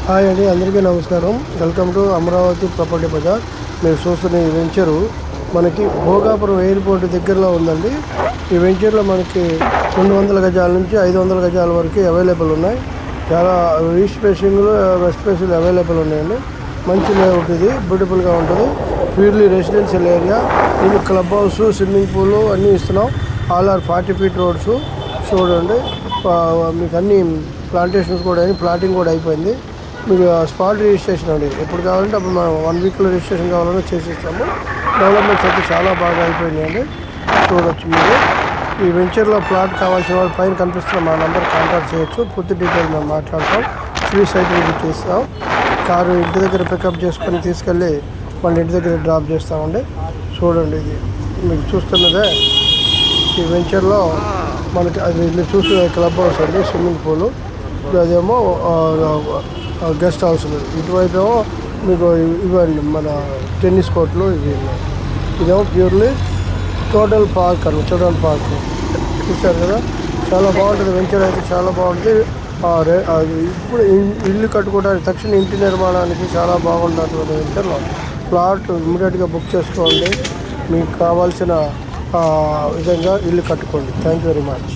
Hi అండి, అందరికీ నమస్కారం. Welcome to Amaravati property Bazaar. మీరు చూస్తున్న ఈ వెంచరు మనకి భోగాపురం ఎయిర్పోర్ట్ దగ్గరలో ఉందండి. ఈ వెంచర్లో మనకి 200 గజాల నుంచి 500 గజాల వరకు అవైలబుల్ ఉన్నాయి. చాలా ఈస్ట్ ఫేసింగ్లో వెస్ట్ ఫేసింగ్ అవైలబుల్ ఉన్నాయండి. మంచి లేఅవుట్, ఇది బ్యూటిఫుల్గా ఉంటుంది. Purely residential area. దీనికి క్లబ్ హౌస్, స్విమ్మింగ్ పూల్ అన్నీ ఇస్తున్నాం. All are 40 feet roads. చూడండి, మీకు అన్ని ప్లాంటేషన్స్ కూడా అయినాయి, ప్లాటింగ్ కూడా అయిపోయింది. మీకు స్పాట్ రిజిస్ట్రేషన్ అండి, ఎప్పుడు కావాలంటే అప్పుడు మనం 1 weekలో రిజిస్ట్రేషన్ కావాలన్నా చేసిస్తాము. డెవలప్మెంట్స్ అయితే చాలా బాగా అయిపోయినాయండి. చూడొచ్చు మీరు. ఈ వెంచర్లో ప్లాట్ కావాల్సిన వాళ్ళు పైన కనిపిస్తున్న మా నెంబర్ కాంటాక్ట్ చేయొచ్చు. పూర్తి డీటెయిల్ మేము మాట్లాడతాం. ఫ్రీ సైట్ విజిట్ చేస్తాం. కారు ఇంటి దగ్గర పికప్ చేసుకొని తీసుకెళ్ళి వాళ్ళ ఇంటి దగ్గర డ్రాప్ చేస్తామండి. చూడండి, ఇది మీకు చూస్తున్నదే ఈ వెంచర్లో మనకి అది మీరు చూస్తున్న క్లబ్ హౌస్ అండి, స్విమ్మింగ్ పూలు. అదేమో గెస్ట్ హౌస్లు. ఇటువైపు ఏమో మీకు ఇవ్వండి మన టెన్నిస్ కోర్టులు ఇవి. ఇదేమో ప్యూర్లీ టోటల్ పార్క్ అండి, చిల్డ్రన్ పార్క్. చూశారు కదా, చాలా బాగుంటుంది వెంచర్ అయితే, చాలా బాగుంటుంది. ఇప్పుడు ఇల్లు కట్టుకోవడానికి, తక్షణ ఇంటి నిర్మాణానికి చాలా బాగుంటుంది వెంచర్లో. ప్లాట్ ఇమ్మీడియట్గా బుక్ చేసుకోండి. మీకు కావాల్సిన విధంగా ఇల్లు కట్టుకోండి. Thank you very much.